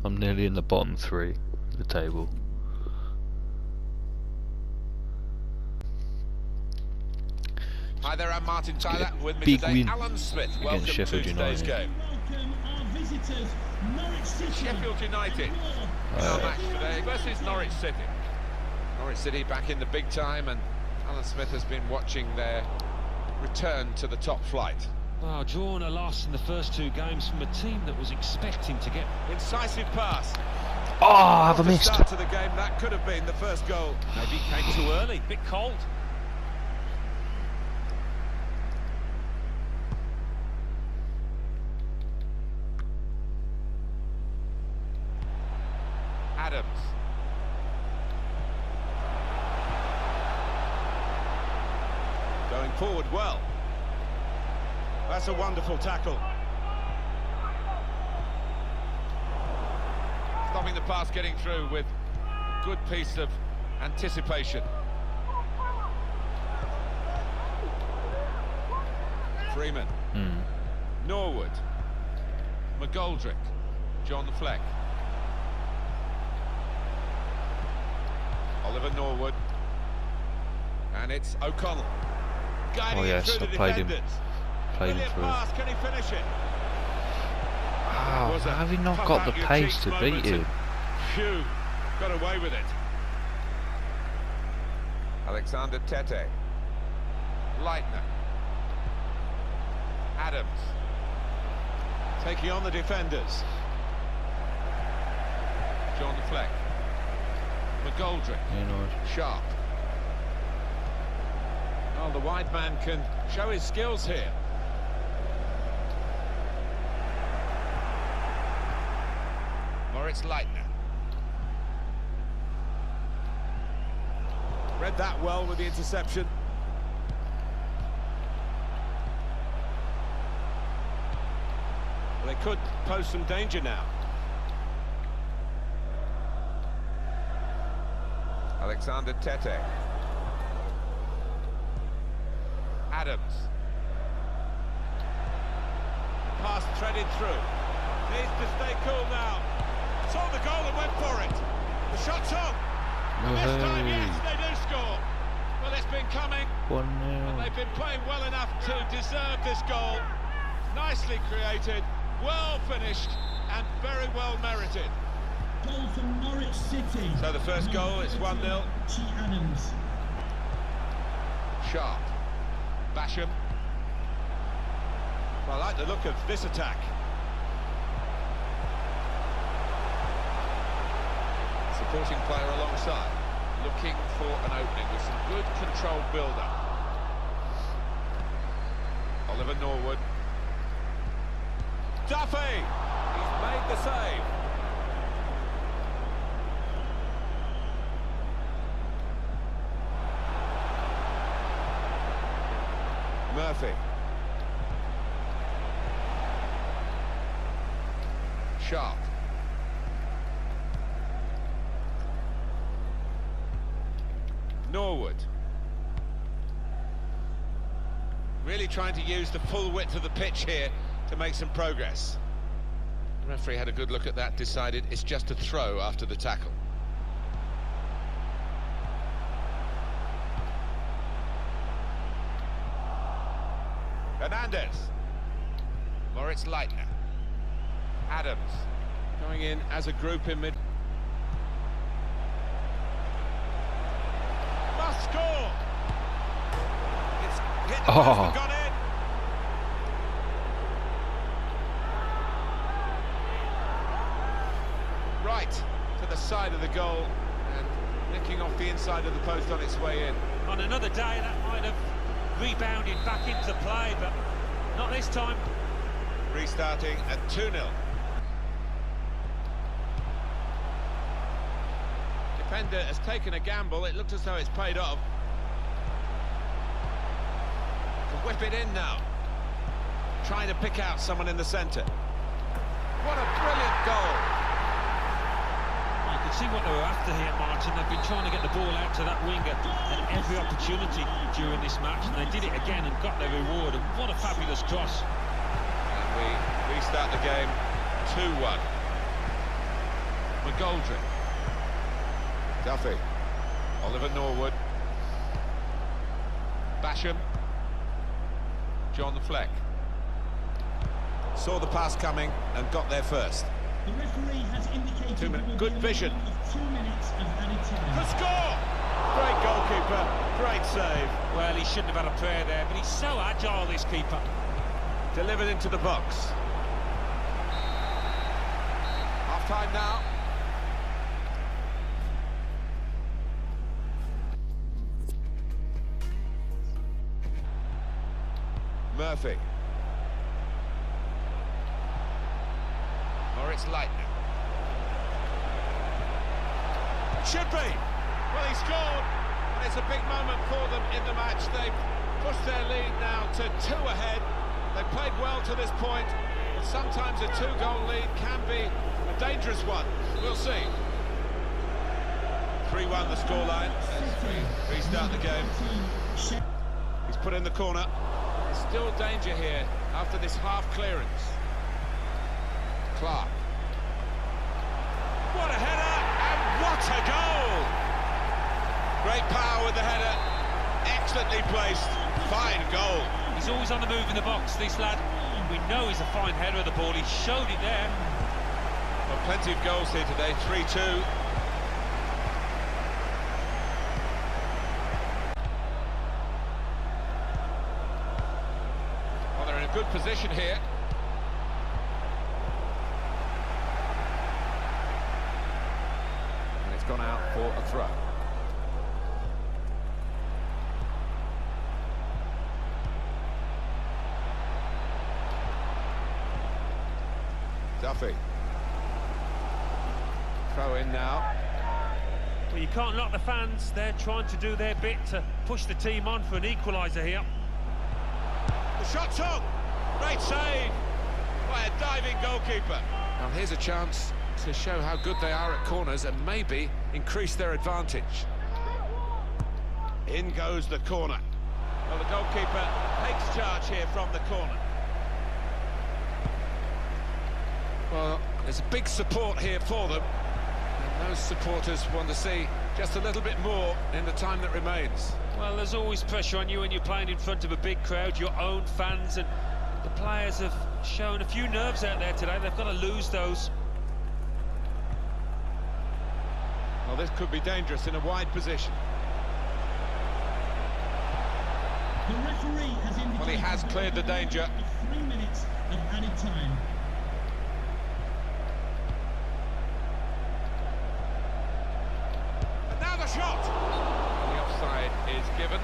I'm nearly in the bottom 3 of the table. Hi there, I'm Martin Tyler. With me Big today, win Alan Smith. against Welcome Sheffield to today's United. game. Welcome our visitors, Norwich City. Sheffield United. Our match today versus Norwich City. Norwich City back in the big time, and Alan Smith has been watching their return to the top flight. Well, drawn a loss in the first 2 games from a team that was expecting to get... Incisive pass. Oh, have I The missed? start to the game, that could have been the first goal. Maybe it came too early, bit cold. Adams. Going forward well. That's a wonderful tackle. Stopping the pass getting through with a good piece of anticipation. Freeman. Norwood. McGoldrick. John Fleck. Oliver Norwood. And it's O'Connell. Guiding Oh yes, it through I the played him. defenders. Played him Brilliant through. pass, can he finish it? Wow, Was a have we not puff got out the your pace cheeks to moment beat him? and Phew, got away with it. Alexander Tete. Leitner. Adams. Taking on the defenders. John Fleck. McGoldrick. You know, Sharp. Well, the wide man can show his skills here. Moritz Leitner. Read that well with the interception. Well, they could pose some danger now. Alexander Tete. Adams. Pass threaded through. Needs to stay cool now. Saw the goal and went for it. The shot's on. And this time, yes, they do score. Well, it's been coming. 1-0. And they've been playing well enough to deserve this goal. Nicely created, well finished, and very well merited. Goal from Norwich City. So the first goal, it's 1-0. Adams. Sharp. Basham. Well, I like the look of this attack. Supporting player alongside, looking for an opening with some good controlled build-up. Oliver Norwood. Duffy! He's made the save. Murphy. Sharp. Norwood. Really trying to use the full width of the pitch here to make some progress. The referee had a good look at that, decided it's just a throw after the tackle. Hernandez. Moritz Leitner. Adams. Going in as a group in mid. Must score! It's hit the post and gone in. Right to the side of the goal and nicking off the inside of the post on its way in. On another day, that might have rebounded back into play, but not this time. Restarting at 2-0. Defender has taken a gamble. It looked as though it's paid off. Can whip it in now. Trying to pick out someone in the centre. What a brilliant goal. You can see what they were after here, Martin. They've been trying to get the ball out to that winger at every opportunity during this match, and they did it again and got their reward. And what a fabulous cross. And we restart the game 2-1. McGoldrick. Duffy. Oliver Norwood. Basham. John Fleck. Saw the pass coming and got there first. The referee has indicated 2 minutes. there will Good be a vision. minimum of 2 minutes of added time. The score! Great goalkeeper, great save. Well, he shouldn't have had a prayer there, but he's so agile, this keeper. Delivered into the box. Half time now. Murphy. Norwich Lightning. Should be. Well, he scored, and it's a big moment for them in the match. They've pushed their lead now to 2 ahead. They've played well to this point, but sometimes a 2-goal lead can be a dangerous one. We'll see. 3-1 the scoreline as we restart the game. He's put in the corner. There's still danger here after this half clearance. Clark. What a header, and what a goal! Great power with the header, excellently placed, fine goal. He's always on the move in the box, this lad. We know he's a fine header of the ball, he showed it there. Well, plenty of goals here today, 3-2. Well, they're in a good position here. And it's gone out for a throw. Duffy. Throw in now. Well, you can't knock the fans, they're trying to do their bit to push the team on for an equaliser here. The shot's on. Great save by a diving goalkeeper. Now here's a chance to show how good they are at corners and maybe increase their advantage. In goes the corner. Well, the goalkeeper takes charge here from the corner. Well, there's a big support here for them, and those supporters want to see just a little bit more in the time that remains. Well, there's always pressure on you when you're playing in front of a big crowd, your own fans, and the players have shown a few nerves out there today. They've got to lose those. Well, this could be dangerous in a wide position. The referee has indicated Well, he has cleared the danger. of 3 minutes of added time. And now the shot! And the offside is given.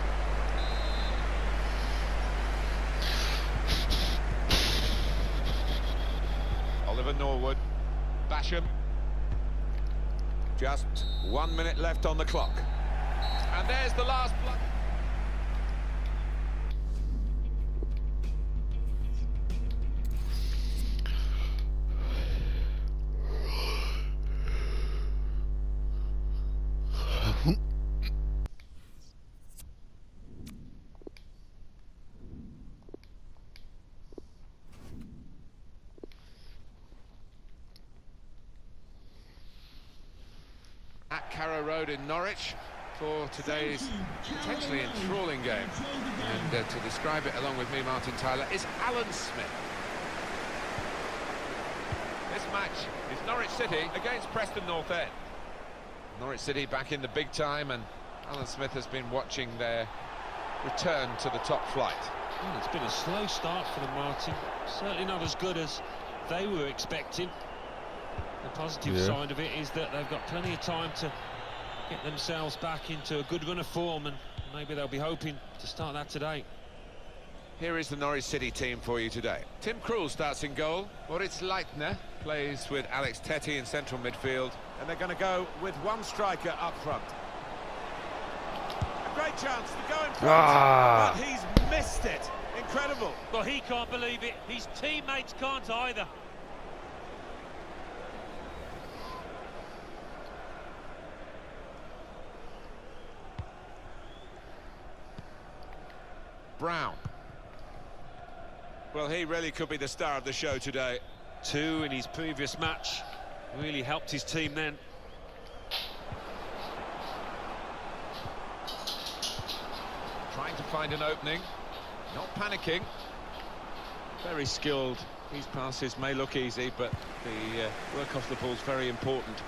Oliver Norwood. Basham. Just 1 minute left on the clock. And there's the last block. At Carrow Road in Norwich for today's potentially enthralling game. And to describe it along with me, Martin Tyler, is Alan Smith. This match is Norwich City against Preston North End. Norwich City back in the big time, and Alan Smith has been watching their return to the top flight. Well, it's been a slow start for them, Martin. Certainly not as good as they were expecting. The positive side of it is that they've got plenty of time to get themselves back into a good run of form, and maybe they'll be hoping to start that today. Here is the Norwich City team for you today. Tim Krul starts in goal. Moritz Leitner plays with Alex Tettey in central midfield. And they're going to go with one striker up front. A great chance to go in front, but he's missed it. Incredible. Well, he can't believe it. His teammates can't either. Brown. Well, he really could be the star of the show today. 2 in his previous match. Really helped his team then. Trying to find an opening, not panicking. Very skilled. These passes may look easy, but the work off the ball is very important.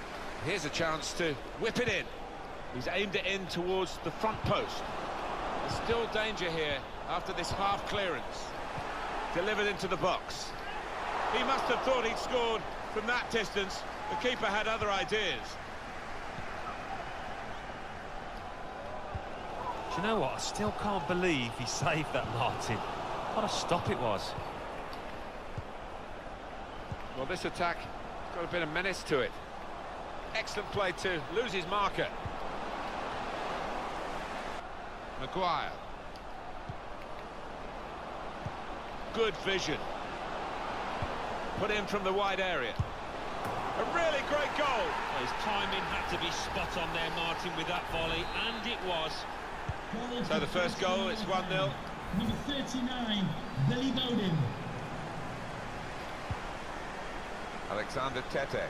Here's a chance to whip it in. He's aimed it in towards the front post. There's still danger here after this half clearance. Delivered into the box. He must have thought he'd scored from that distance. The keeper had other ideas. Do you know what? I still can't believe he saved that, Martin. What a stop it was. Well, this attack got a bit of menace to it. Excellent play to lose his marker. Maguire. Good vision. Put in from the wide area. A really great goal. Well, his timing had to be spot on there, Martin, with that volley, and it was. So the first goal, it's 1-0. Number 39, Billy Bowden. ArnZ-zz.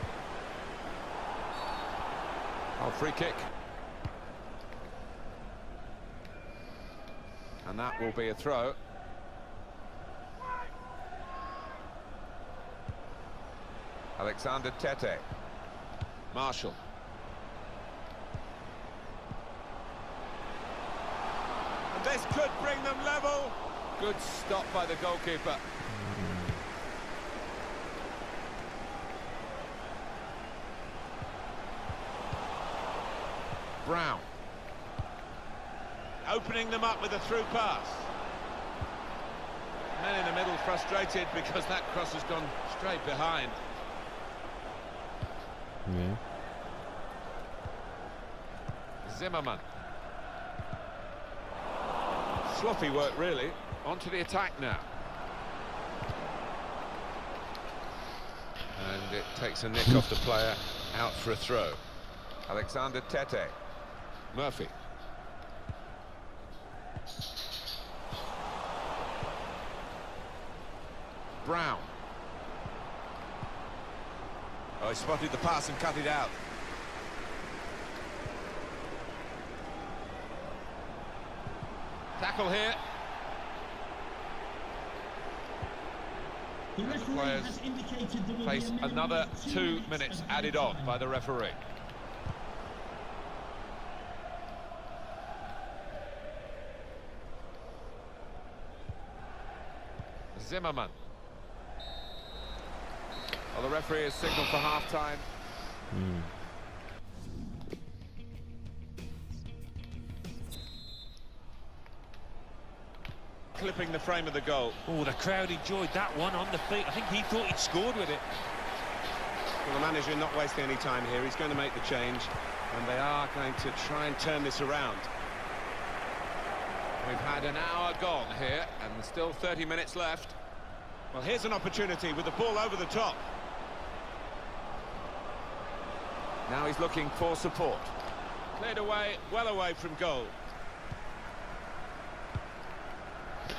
Oh, free kick. And that will be a throw. ArnZ-zz. Marshall. And this could bring them level. Good stop by the goalkeeper. Brown. Opening them up with a through pass. Men in the middle frustrated because that cross has gone straight behind. Yeah. Zimmerman. Sloppy work, really. Onto the attack now. And it takes a nick off the player, out for a throw. ArnZ-zz. Murphy. Brown. Oh, he spotted the pass and cut it out. Tackle here. The referee players has indicated there will Face be a minimum another of 2 minutes of added added on time. by the referee. Zimmerman. Well, the referee has signalled for half-time. Clipping the frame of the goal. Oh, the crowd enjoyed that one on the feet. I think he thought he'd scored with it. Well, the manager not wasting any time here. He's going to make the change, and they are going to try and turn this around. We've had an hour gone here, and still 30 minutes left. Well, here's an opportunity with the ball over the top. Now he's looking for support. Cleared away, well away from goal.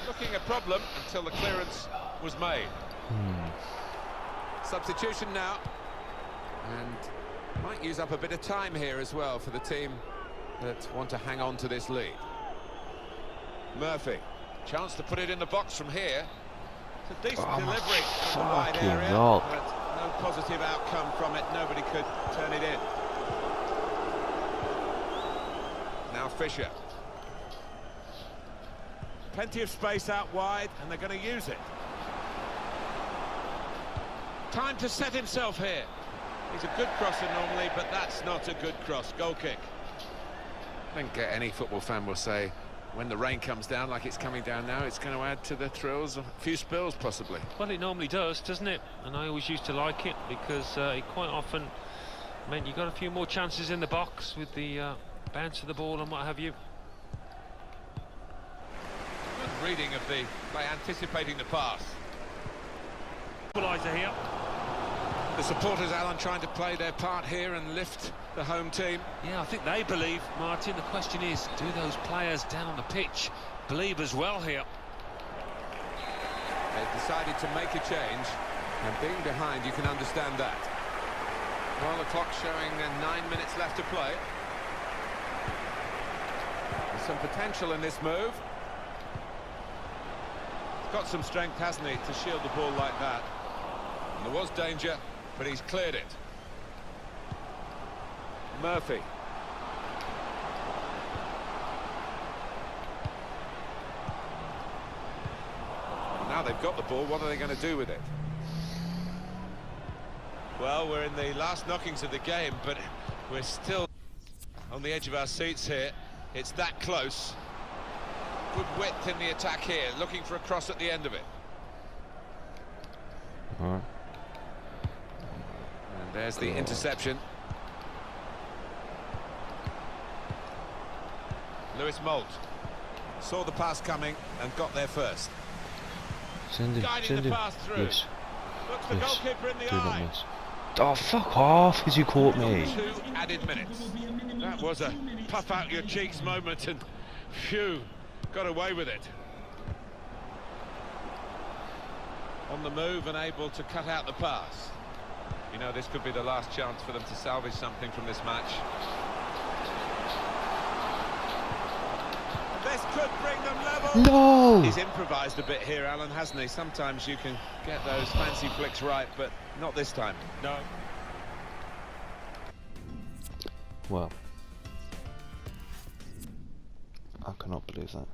Looking a problem until the clearance was made. Substitution now. And might use up a bit of time here as well for the team that want to hang on to this lead. Murphy. Chance to put it in the box from here. It's a decent delivery from the wide area, but no positive outcome from it. Nobody could turn it in. Now Fisher. Plenty of space out wide, and they're going to use it. Time to set himself here. He's a good crosser normally, but that's not a good cross. Goal kick. I think any football fan will say, when the rain comes down like it's coming down now, it's going to add to the thrills, a few spills possibly. Well, it normally does, doesn't it? And I always used to like it because it quite often meant you got a few more chances in the box with the bounce of the ball and what have you. Good reading of the by anticipating the pass. Equaliser here. The supporters, Alan, trying to play their part here and lift the home team. Yeah, I think they believe, Martin. The question is, do those players down on the pitch believe as well here? They've decided to make a change, and being behind, you can understand that. Well, the clock's showing 9 minutes left to play. There's some potential in this move. He's got some strength, hasn't he, to shield the ball like that. And there was danger, but he's cleared it. Murphy. Now they've got the ball, what are they going to do with it? Well, we're in the last knockings of the game, but we're still on the edge of our seats here. It's that close. Good width in the attack here, looking for a cross at the end of it. Alright. And there's the interception. Lewis Moult saw the pass coming and got there first. Send him, Guiding send the him. pass through. Yes. Looks the Yes. goalkeeper in the Do not eye. miss. Oh, fuck off, because you caught me. 2 added minutes. That was a puff out your cheeks moment, and phew, got away with it. On the move and able to cut out the pass. You know, this could be the last chance for them to salvage something from this match. This could bring them level. No! He's improvised a bit here, Alan, hasn't he? Sometimes you can get those fancy flicks right, but not this time. No. Well, I cannot believe that.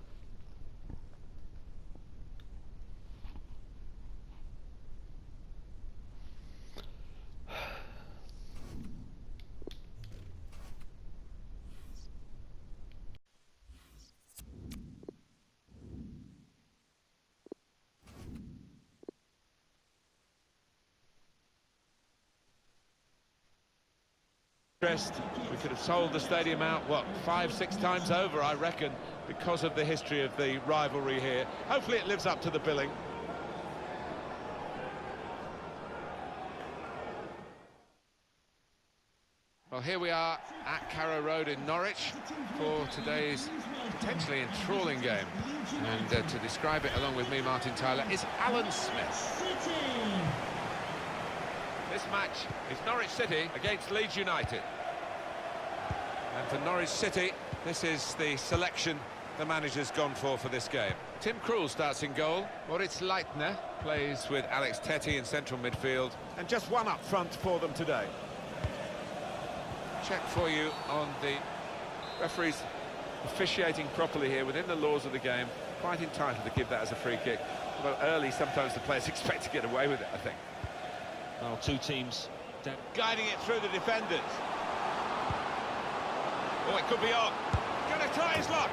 We could have sold the stadium out, what, 5-6 times over, I reckon, because of the history of the rivalry here. Hopefully it lives up to the billing. Well, here we are at Carrow Road in Norwich for today's potentially enthralling game. And to describe it along with me, Martin Tyler, is Alan Smith. This match is Norwich City against Leeds United. And for Norwich City, this is the selection the manager's gone for this game. Tim Krul starts in goal. Moritz Leitner plays with Alex Tettey in central midfield. And just one up front for them today. Check for you on the referees officiating properly here within the laws of the game. Quite entitled to give that as a free kick. Although early, sometimes the players expect to get away with it, I think. Well, two teams Guiding it through the defenders. Oh, it could be on. Gonna try his luck.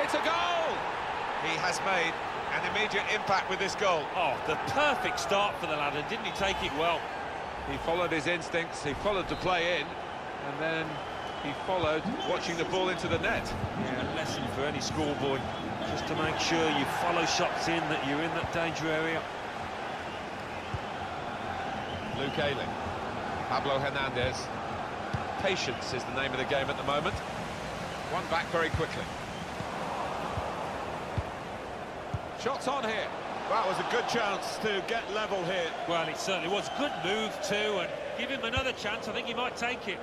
It's a goal! He has made an immediate impact with this goal. Oh, the perfect start for the lad, and didn't he take it well? He followed his instincts, he followed the play in, and then he followed watching the ball into the net. Yeah, a lesson for any schoolboy, just to make sure you follow shots in, that you're in that danger area. Luke Ayling, Pablo Hernandez. Patience is the name of the game at the moment. One back very quickly. Shots on here. That was a good chance to get level here. Well, it certainly was. Good move too, and give him another chance. I think he might take it.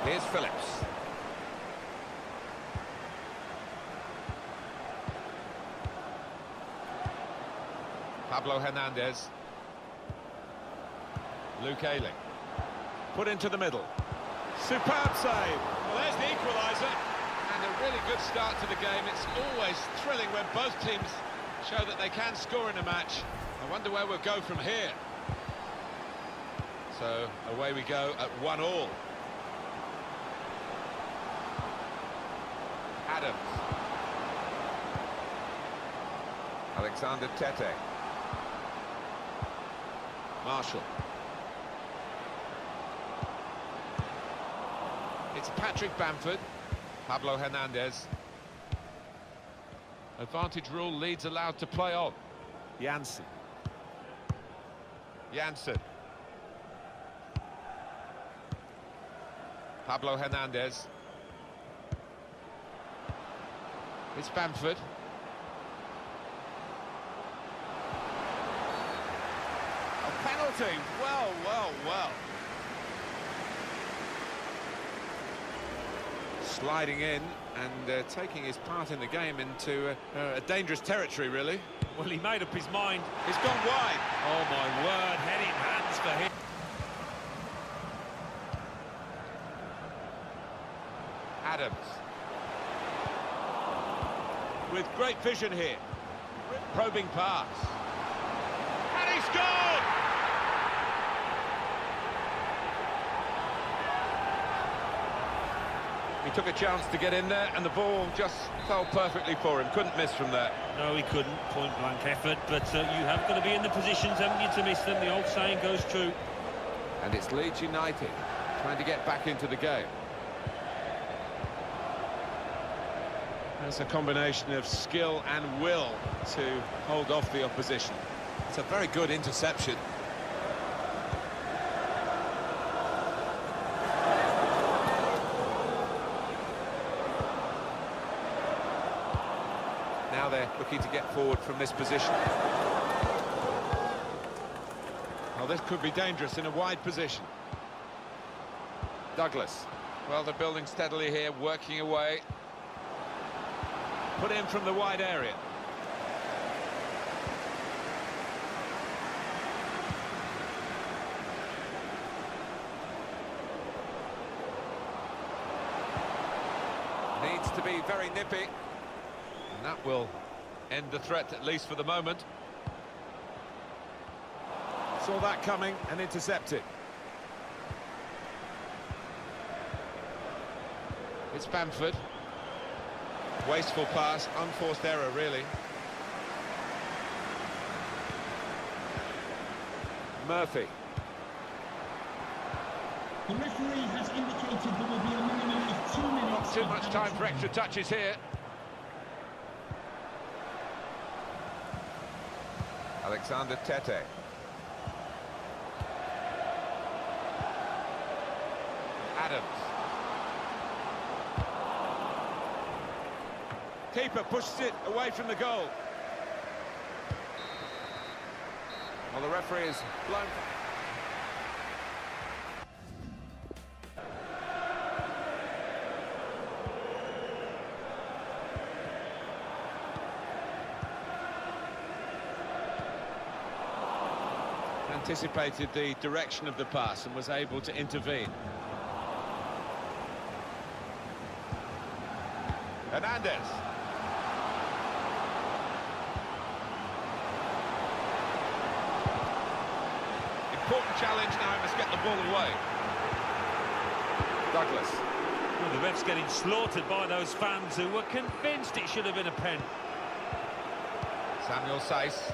Here's Phillips. Pablo Hernandez. Luke Ayling. Put into the middle. Superb save. Well, there's the equaliser. And a really good start to the game. It's always thrilling when both teams show that they can score in a match. I wonder where we'll go from here. So, away we go at 1-1. Adams. Alexander Tettey. Marshall. It's Patrick Bamford. Pablo Hernandez. Advantage rule, Leeds allowed to play on. Janssen. Pablo Hernandez. It's Bamford. team. Well, well, well. Sliding in and taking his part in the game into a dangerous territory, really. Well, he made up his mind. He's gone wide. Oh, my word, head in hands for him. Adams. With great vision here. Probing pass. And he scored! He took a chance to get in there, and the ball just fell perfectly for him. Couldn't miss from there. No, he couldn't. Point-blank effort. But you have got to be in the positions, haven't you, to miss them? The old saying goes true. And it's Leeds United trying to get back into the game. That's a combination of skill and will to hold off the opposition. It's a very good interception. Now they're looking to get forward from this position. Well, this could be dangerous in a wide position. Douglas. Well, they're building steadily here, working away. Put in from the wide area. Needs to be very nippy. And that will end the threat, at least for the moment. Saw that coming and intercepted. It's Bamford. Wasteful pass, unforced error, really. Murphy. The referee has indicated there will be a minimum of 2 minutes. Not too much time for extra touches here. Alexander Tete. Adams. Keeper pushes it away from the goal. Well, the referee is blown. Anticipated the direction of the pass and was able to intervene. Hernandez. Important challenge now, he must get the ball away. Douglas. Well, the ref's getting slaughtered by those fans who were convinced it should have been a pen. Samuel Saiss.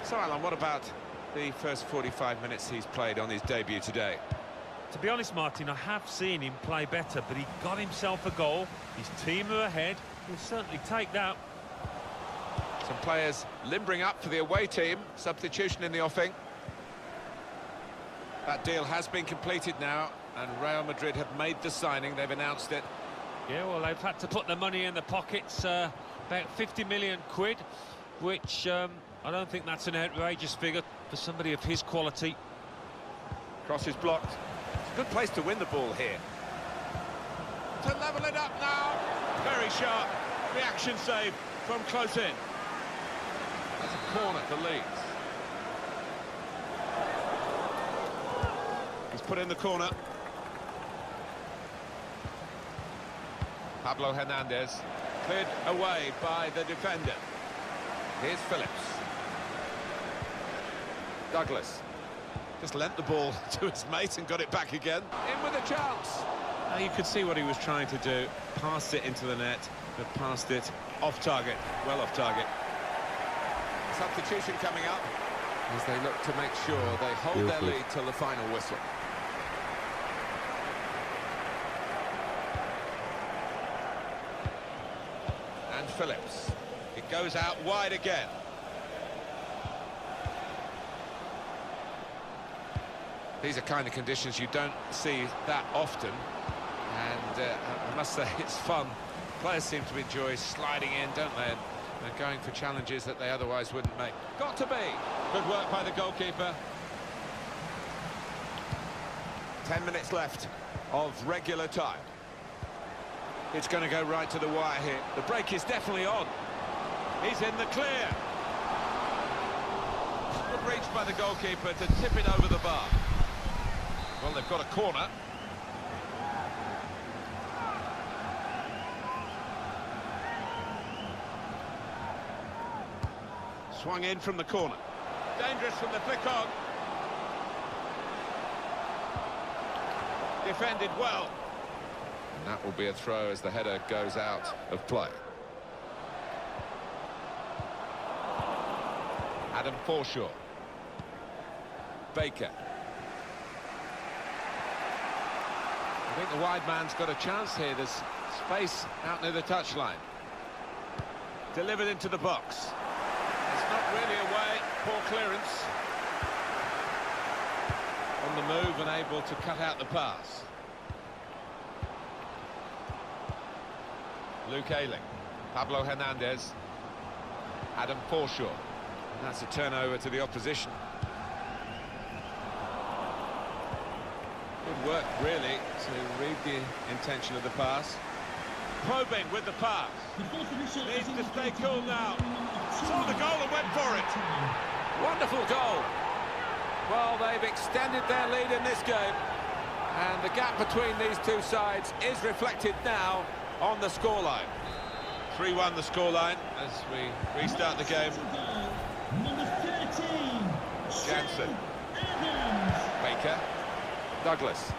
So, Alan, what about the first 45 minutes he's played on his debut today? To be honest, Martin, I have seen him play better, but he got himself a goal. His team are ahead. He'll certainly take that. Some players limbering up for the away team. Substitution in the offing. That deal has been completed now, and Real Madrid have made the signing. They've announced it. Yeah, well, they've had to put the money in the pockets, about 50 million quid, which I don't think that's an outrageous figure for somebody of his quality. Cross is blocked. It's a good place to win the ball here. To level it up now. Very sharp. Reaction save from close in. That's a corner for Leeds. He's put in the corner. Pablo Hernandez. Cleared away by the defender. Here's Phillips. Douglas. Just lent the ball to his mate and got it back again. In with a chance. You could see what he was trying to do. Passed it into the net, but passed it off target. Well off target. Substitution coming up as they look to make sure they hold their lead till the final whistle. And Phillips. It goes out wide again. These are kind of conditions you don't see that often, and I must say it's fun. Players seem to enjoy sliding in, don't they, and They're going for challenges that they otherwise wouldn't make. Got to be. Good work by the goalkeeper. 10 minutes left of regular time. It's going to go right to the wire here. The break is definitely on. He's in the clear. Good reach by the goalkeeper to tip it over the bar. Well, they've got a corner. Swung in from the corner. Dangerous from the flick on. Defended well. And that will be a throw as the header goes out of play. Adam Forshaw. Baker. I think the wide man's got a chance here. There's space out near the touchline. Delivered into the box. It's not really away. Poor clearance. On the move and able to cut out the pass. Luke Ayling. Pablo Hernandez. Adam Forshaw. And that's a turnover to the opposition. Good work, really, to read the intention of the pass. Probing with the pass. Needs to stay cool now. Saw the goal and went for it. Wonderful goal. Well, they've extended their lead in this game. And the gap between these two sides is reflected now on the scoreline. 3-1 the scoreline as we restart the game. Number 13, Jansen. Evans. Baker. Douglas.